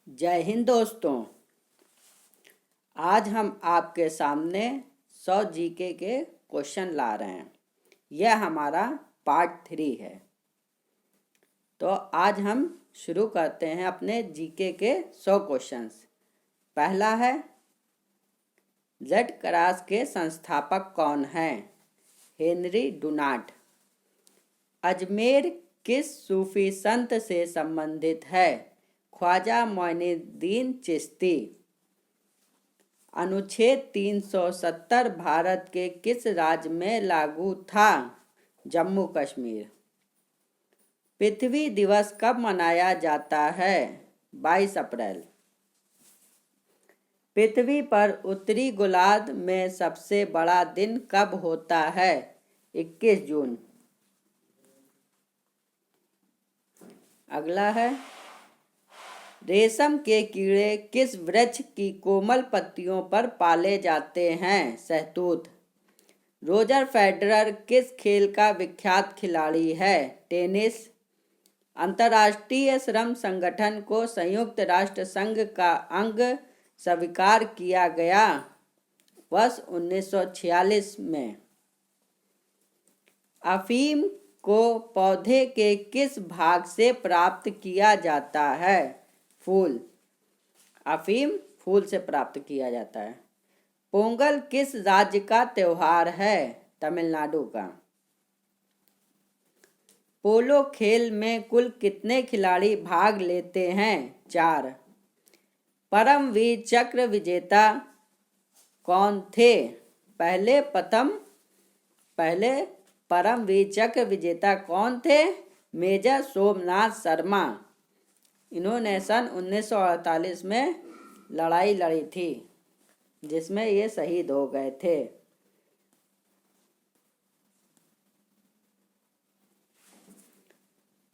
जय हिंद दोस्तों। आज हम आपके सामने 100 जीके के क्वेश्चन ला रहे हैं। यह हमारा पार्ट 3 है। तो आज हम शुरू करते हैं अपने जीके के 100 क्वेश्चंस। पहला है, जेड क्रास के संस्थापक कौन हैं? Henry Dunant. अजमेर किस सूफी संत से संबंधित है? ख्वाजा मोइनुद्दीन चिश्ती। अनुच्छेद 370 भारत के किस राज्य में लागू था? जम्मू कश्मीर। पृथ्वी दिवस कब मनाया जाता है? 22 अप्रैल। पृथ्वी पर उत्तरी गोलार्ध में सबसे बड़ा दिन कब होता है? 21 जून। अगला है, रेशम के कीड़े किस वृक्ष की कोमल पत्तियों पर पाले जाते हैं? शहतूत। रोजर फेडरर किस खेल का विख्यात खिलाड़ी है? टेनिस। अंतर्राष्ट्रीय श्रम संगठन को संयुक्त राष्ट्र संघ का अंग स्वीकार किया गया वर्ष 1946 में। अफीम को पौधे के किस भाग से प्राप्त किया जाता है? फूल। अफीम फूल से प्राप्त किया जाता है। पोंगल किस राज्य का त्योहार है? तमिलनाडु का। पोलो खेल में कुल कितने खिलाड़ी भाग लेते हैं? 4। परमवीर चक्र विजेता कौन थे? पहले परमवीर चक्र विजेता कौन थे? मेजर सोमनाथ शर्मा। इन्होंने सन 1948 में लड़ाई लड़ी थी जिसमें ये शहीद हो गए थे।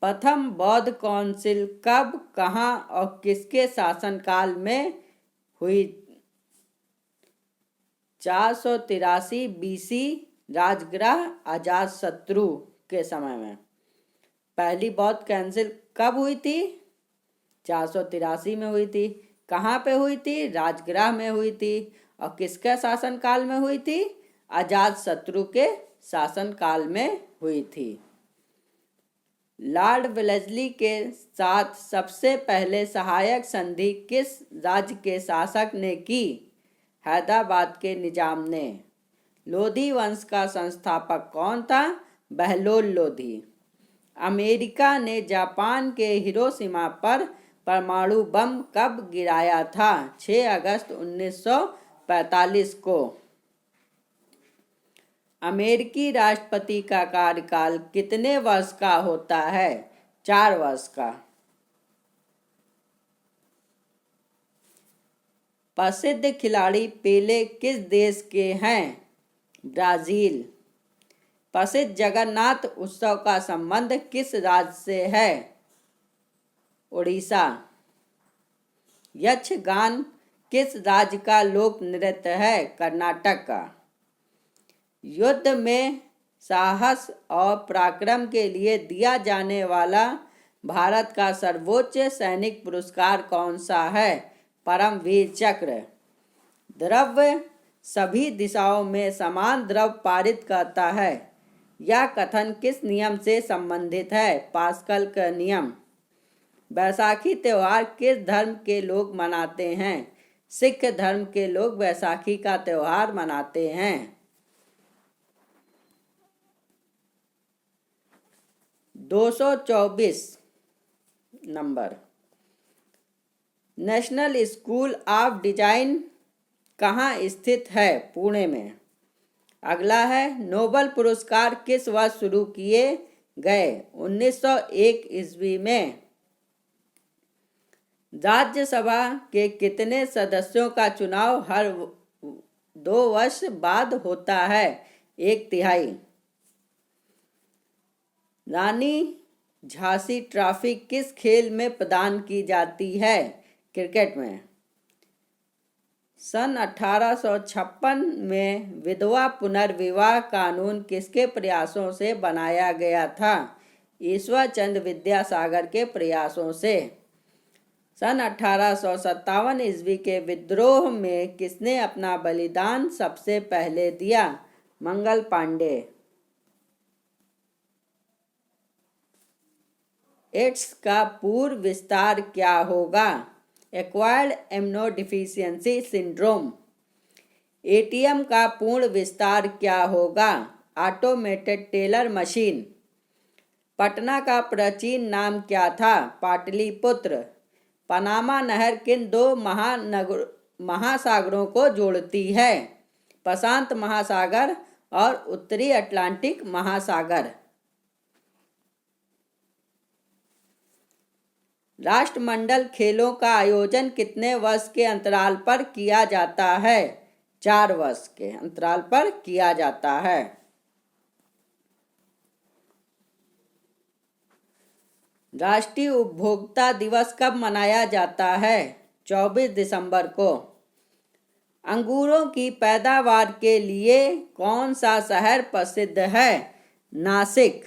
प्रथम बौद्ध काउंसिल कब, कहाँ और किसके शासनकाल में हुई? 483 बीसी राजगृह अजातशत्रु के समय में। पहली बौद्ध काउंसिल कब हुई थी? 483 में हुई थी। कहाँ पे हुई थी? राजगृह में हुई थी। और किसके शासनकाल में हुई थी? अजातशत्रु के शासनकाल में हुई थी। लॉर्ड वेलेस्ली के साथ सबसे पहले सहायक संधि किस राज्य के शासक ने की? हैदराबाद के निजाम ने। लोधी वंश का संस्थापक कौन था? बहलोल लोधी। अमेरिका ने जापान के हिरोशिमा पर परमाणु बम कब गिराया था? 6 अगस्त 1945 को। अमेरिकी राष्ट्रपति का कार्यकाल कितने वर्ष का होता है? 4 वर्ष का। प्रसिद्ध खिलाड़ी पेले किस देश के हैं? ब्राजील। प्रसिद्ध जगन्नाथ उत्सव का संबंध किस राज्य से है? उड़ीसा। यक्षगान किस राज्य का लोक नृत्य है? कर्नाटक का। युद्ध में साहस और पराक्रम के लिए दिया जाने वाला भारत का सर्वोच्च सैनिक पुरस्कार कौन सा है? परमवीर चक्र। द्रव्य सभी दिशाओं में समान द्रव पारित करता है। यह कथन किस नियम से संबंधित है? पास्कल का नियम। बैसाखी त्योहार किस धर्म के लोग मनाते हैं? सिख धर्म के लोग बैसाखी का त्योहार मनाते हैं। 224 number. National school of design कहाँ स्थित है? पुणे में। अगला है, नोबेल पुरस्कार किस वर्ष शुरू किए गए? 1901 ईस्वी में। राज्यसभा के कितने सदस्यों का चुनाव हर 2 वर्ष बाद होता है? 1/3। रानी झांसी ट्रॉफी किस खेल में प्रदान की जाती है? क्रिकेट में। सन 1856 में विधवा पुनर्विवाह कानून किसके प्रयासों से बनाया गया था? ईश्वर चंद्र विद्यासागर के प्रयासों से। सन 1857 ईस्वी के विद्रोह में किसने अपना बलिदान सबसे पहले दिया? मंगल पांडे। एड्स का पूर्व विस्तार क्या होगा? Acquired immunodeficiency syndrome. एटीएम का पूर्ण विस्तार क्या होगा? Automated teller machine. पटना का प्राचीन नाम क्या था? पाटलिपुत्र। पनामा नहर किन दो महासागरों को जोड़ती है? प्रशांत महासागर और उत्तरी अटलांटिक महासागर। राष्ट्रमंडल खेलों का आयोजन कितने वर्ष के अंतराल पर किया जाता है? 4 वर्ष के अंतराल पर किया जाता है। राष्ट्रीय उपभोक्ता दिवस कब मनाया जाता है? 24 दिसंबर को। अंगूरों की पैदावार के लिए कौन सा शहर प्रसिद्ध है? नासिक।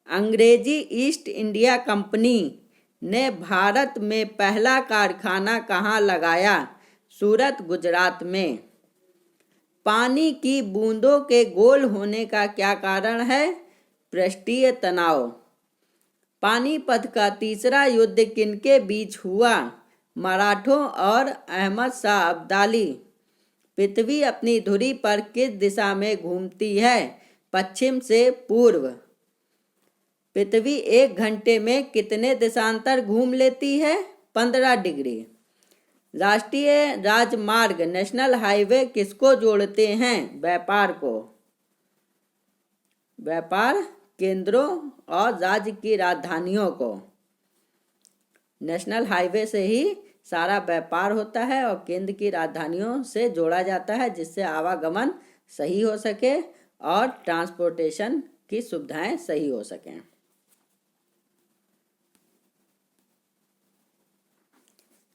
अंग्रेजी ईस्ट इंडिया कंपनी ने भारत में पहला कारखाना कहाँ लगाया? सूरत, गुजरात में। पानी की बूंदों के गोल होने का क्या कारण है? पृष्ठीय तनाव। पानीपत का तीसरा युद्ध किनके बीच हुआ? मराठों और अहमद शाह अब्दाली। पृथ्वी अपनी धुरी पर किस दिशा में घूमती है? पश्चिम से पूर्व। पृथ्वी 1 घंटे में कितने देशांतर घूम लेती है? 15 डिग्री। राष्ट्रीय राजमार्ग नेशनल हाईवे किसको जोड़ते हैं? व्यापार को। व्यापार केंद्रों और राज्य की राजधानियों को। नेशनल हाईवे से ही सारा व्यापार होता है और केंद्र की राजधानियों से जोड़ा जाता है, जिससे आवागमन सही हो सके और ट्रांसपोर्टेशन की सुविधाएं सही हो सकें।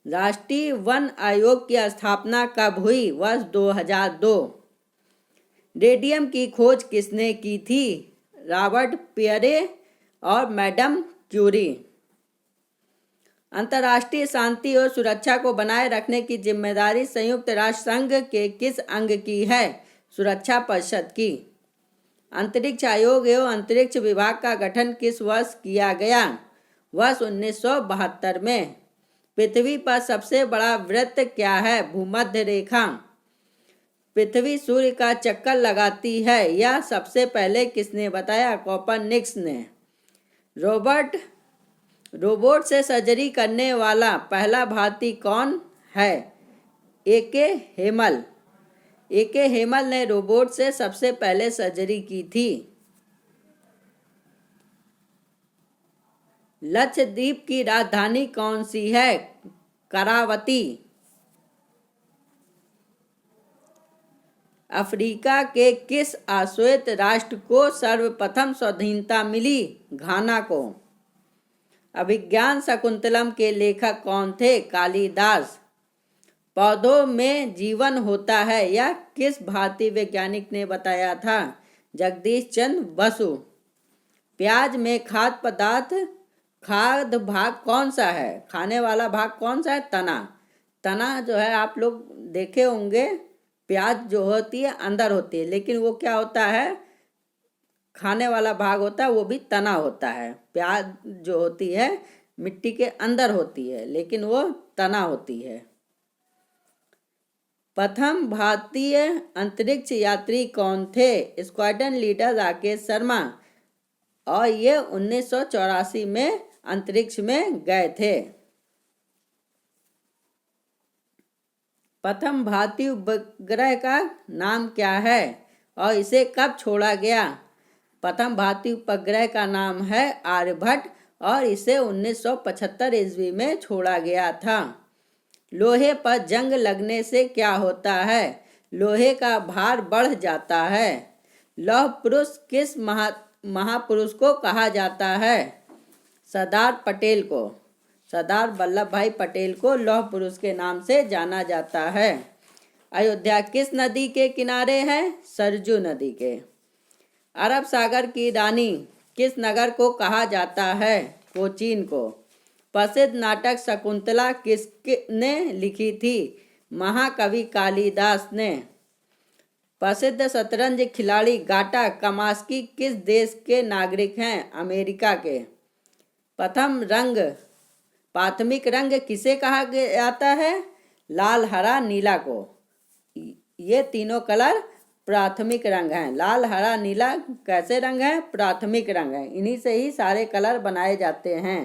राष्ट्रीय वन आयोग की स्थापना कब हुई? वर्ष 2002। रेडियम की खोज किसने की थी? रॉबर्ट पियरे और मैडम क्यूरी। अंतर्राष्ट्रीय शांति और सुरक्षा को बनाए रखने की जिम्मेदारी संयुक्त राष्ट्र संघ के किस अंग की है? सुरक्षा परिषद की। अंतरिक्ष आयोग एवं अंतरिक्ष विभाग का गठन किस वर्ष किया गया? वर्ष 1972 में। पृथ्वी पर सबसे बड़ा वृत्त क्या है? भूमध्य रेखा। पृथ्वी सूर्य का चक्कर लगाती है, यह सबसे पहले किसने बताया? कोपरनिकस ने। रोबोट से सर्जरी करने वाला पहला भारतीय कौन है? ए.के. हेमल। ए.के. हेमल ने रोबोट से सबसे पहले सर्जरी की थी। लक्षद्वीप की राजधानी कौन सी है? करावती। अफ्रीका के किस अश्वेत राष्ट्र को सर्वप्रथम स्वाधीनता मिली? घाना को। अभिज्ञान शकुंतलम के लेखक कौन थे? कालिदास। पौधों में जीवन होता है, यह किस भारतीय वैज्ञानिक ने बताया था? जगदीश चंद्र बसु। प्याज में खाद्य भाग कौन सा है? खाने वाला भाग कौन सा है? तना। तना जो है आप लोग देखे होंगे, प्याज जो होती है अंदर होती है, लेकिन वो क्या होता है? खाने वाला भाग होता है, वो भी तना होता है। प्याज जो होती है मिट्टी के अंदर होती है, लेकिन वो तना होती है। प्रथम भारतीय अंतरिक्ष यात्री कौन थे? स्क्वाड्रन लीडर राकेश शर्मा, और ये 1984 में अंतरिक्ष में गए थे। प्रथम भारतीय उपग्रह का नाम क्या है और इसे कब छोड़ा गया? प्रथम भारतीय उपग्रह का नाम है आर्यभट्ट और इसे 1975 ईस्वी में छोड़ा गया था। लोहे पर जंग लगने से क्या होता है? लोहे का भार बढ़ जाता है। लौह पुरुष किस महापुरुष को कहा जाता है? सरदार पटेल को। सरदार वल्लभ भाई पटेल को लौह पुरुष के नाम से जाना जाता है। अयोध्या किस नदी के किनारे है? सरजू नदी के। अरब सागर की रानी किस नगर को कहा जाता है? कोचीन को। प्रसिद्ध नाटक शकुंतला किसने लिखी थी? महाकवि कालिदास ने। प्रसिद्ध शतरंज खिलाड़ी गाटा कास्पार्स्की किस देश के नागरिक हैं? अमेरिका के। प्रथम रंग प्राथमिक रंग किसे कहा जाता है? लाल, हरा, नीला को। ये तीनों कलर प्राथमिक रंग हैं। लाल, हरा, नीला कैसे रंग हैं? प्राथमिक रंग हैं। इन्हीं से ही सारे कलर बनाए जाते हैं।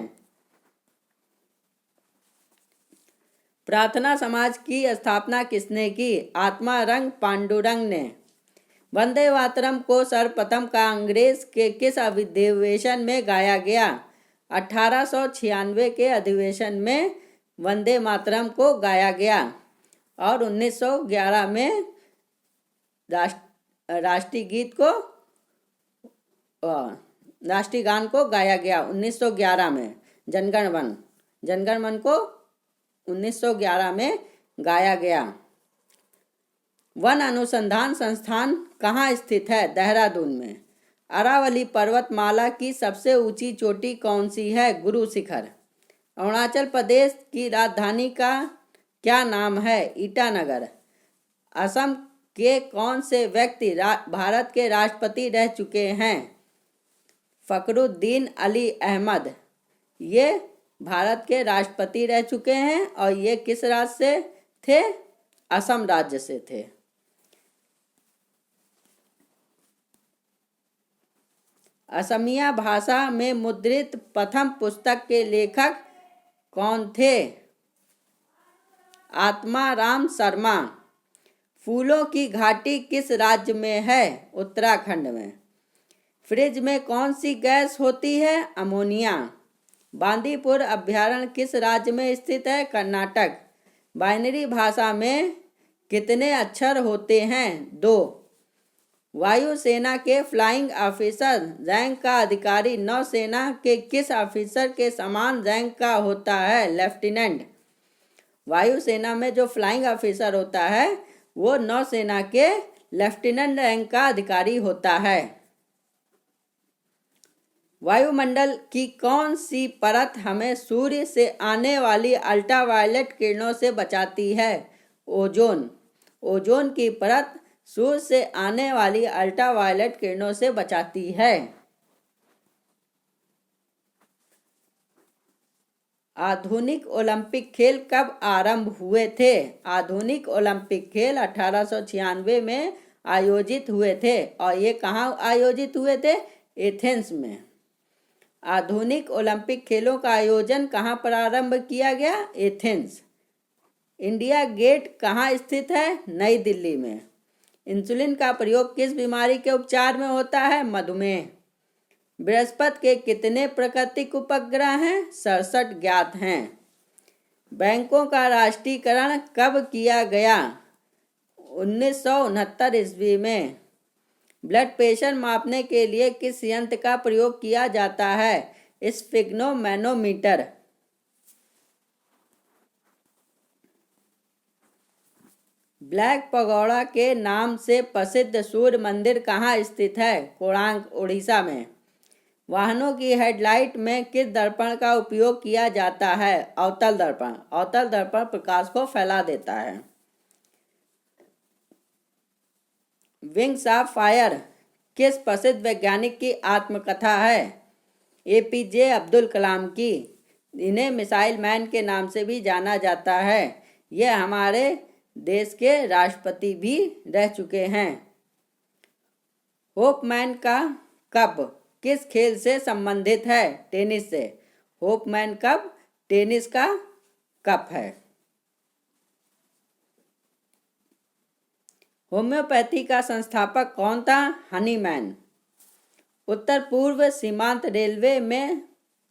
प्रार्थना समाज की स्थापना किसने की? आत्मा रंग पांडुरंग ने। वंदे मातरम को सर्वप्रथम कांग्रेस के किस अधिवेशन में गाया गया? 1896 के अधिवेशन में वंदे मातरम को गाया गया और 1911 में राष्ट्रीय गीत को राष्ट्रीय गान को गाया गया। 1911 में जनगण मन को 1911 में गाया गया। वन अनुसंधान संस्थान कहाँ स्थित है? देहरादून में। अरावली पर्वतमाला की सबसे ऊंची चोटी कौन सी है? गुरु शिखर। अरुणाचल प्रदेश की राजधानी का क्या नाम है? ईटानगर। असम के कौन से व्यक्ति भारत के राष्ट्रपति रह चुके हैं? फखरुद्दीन अली अहमद। ये भारत के राष्ट्रपति रह चुके हैं और ये किस राज्य से थे? असम राज्य से थे। असमिया भाषा में मुद्रित प्रथम पुस्तक के लेखक कौन थे? आत्माराम शर्मा। फूलों की घाटी किस राज्य में है? उत्तराखंड में। फ्रिज में कौन सी गैस होती है? अमोनिया। बांदीपुर अभयारण्य किस राज्य में स्थित है? कर्नाटक। बाइनरी भाषा में कितने अक्षर होते हैं? 2। वायुसेना के फ्लाइंग ऑफिसर रैंक का अधिकारी नौसेना के किस ऑफिसर के समान रैंक का होता है? लेफ्टिनेंट। वायुसेना में जो फ्लाइंग ऑफिसर होता है वो नौसेना के लेफ्टिनेंट रैंक का अधिकारी होता है। वायुमंडल की कौन सी परत हमें सूर्य से आने वाली अल्ट्रावायलेट किरणों से बचाती है? ओजोन। ओजोन की परत सूर्य से आने वाली अल्ट्रावायलेट किरणों से बचाती है। आधुनिक ओलंपिक खेल कब आरंभ हुए थे? आधुनिक ओलंपिक खेल 1896 में आयोजित हुए थे और ये कहाँ आयोजित हुए थे? एथेंस में। आधुनिक ओलंपिक खेलों का आयोजन कहाँ प्रारंभ किया गया? एथेंस। इंडिया गेट कहाँ स्थित है? नई दिल्ली में। इंसुलिन का प्रयोग किस बीमारी के उपचार में होता है? मधुमेह। बृहस्पति के कितने प्राकृतिक उपग्रह हैं? 67 ज्ञात हैं। बैंकों का राष्ट्रीयकरण कब किया गया? 1969 ईस्वी में। ब्लड प्रेशर मापने के लिए किस यंत्र का प्रयोग किया जाता है? स्फिग्नोमैनोमीटर। ब्लैक पगोड़ा के नाम से प्रसिद्ध सूर्य मंदिर कहाँ स्थित है? कोणार्क, उड़ीसा में। वाहनों की हेडलाइट में किस दर्पण का उपयोग किया जाता है? अवतल दर्पण। अवतल दर्पण प्रकाश को फैला देता है। विंग्स ऑफ फायर किस प्रसिद्ध वैज्ञानिक की आत्मकथा है? एपीजे अब्दुल कलाम की। इन्हें मिसाइल मैन के नाम से भी जाना जाता है। यह हमारे देश के राष्ट्रपति भी रह चुके हैं। होपमैन का कप किस खेल से संबंधित है? टेनिस से। होपमैन कप टेनिस का कप है। होम्योपैथी का संस्थापक कौन था? हनीमैन। उत्तर पूर्व सीमांत रेलवे में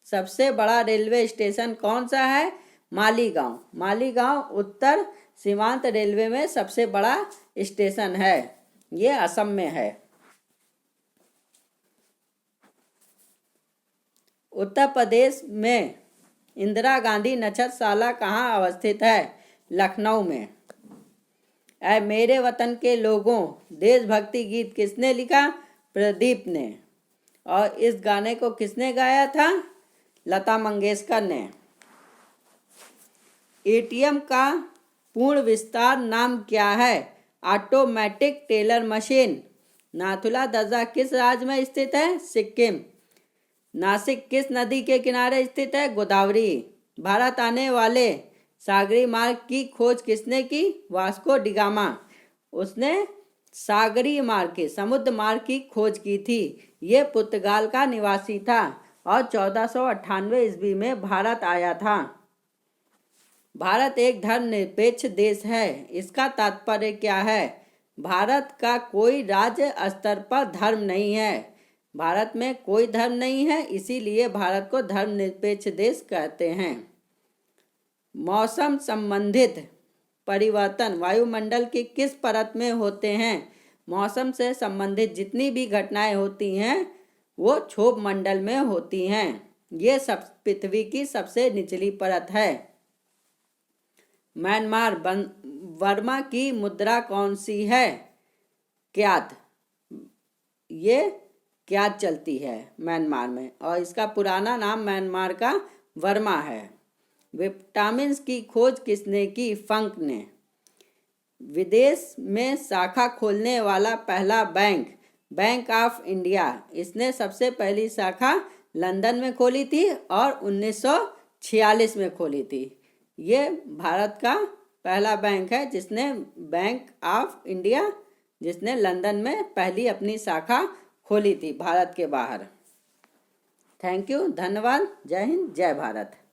सबसे बड़ा रेलवे स्टेशन कौन सा है? मालीगांव। मालीगांव उत्तर सीमांत रेलवे में सबसे बड़ा स्टेशन है। ये असम में है। उत्तर प्रदेश में इंदिरा गांधी नक्षत्रशाला कहाँ अवस्थित है? लखनऊ में। ऐ मेरे वतन के लोगों देशभक्ति गीत किसने लिखा? प्रदीप ने। और इस गाने को किसने गाया था? लता मंगेशकर ने। एटीएम का पूर्ण विस्तार नाम क्या है? Automatic teller machine. नाथुला दर्रा किस राज्य में स्थित है? सिक्किम। नासिक किस नदी के किनारे स्थित है? गोदावरी। भारत आने वाले सागरी मार्ग की खोज किसने की? Vasco da Gama. उसने सागरी मार्ग के समुद्र मार्ग की खोज की थी। ये पुर्तगाल का निवासी था और 1498 ईस्वी में भारत आया था। भारत एक धर्मनिरपेक्ष देश है, इसका तात्पर्य क्या है? भारत का कोई राज्य स्तर पर धर्म नहीं है। भारत में कोई धर्म नहीं है, इसीलिए भारत को धर्मनिरपेक्ष देश कहते हैं। मौसम संबंधित परिवर्तन वायुमंडल की किस परत में होते हैं? मौसम से संबंधित जितनी भी घटनाएं होती हैं वो क्षोभ मंडल में होती हैं। ये सब पृथ्वी की सबसे निचली परत है। म्यांमार वर्मा की मुद्रा कौन सी है? क्यात। ये क्यात चलती है म्यांमार में और इसका पुराना नाम म्यांमार का वर्मा है। विटामिन की खोज किसने की? फंक ने। विदेश में शाखा खोलने वाला पहला बैंक, बैंक ऑफ इंडिया। इसने सबसे पहली शाखा लंदन में खोली थी और 1946 में खोली थी। ये भारत का पहला बैंक है जिसने बैंक ऑफ इंडिया जिसने लंदन में पहली अपनी शाखा खोली थी भारत के बाहर। थैंक यू, धन्यवाद। जय हिंद, जय भारत।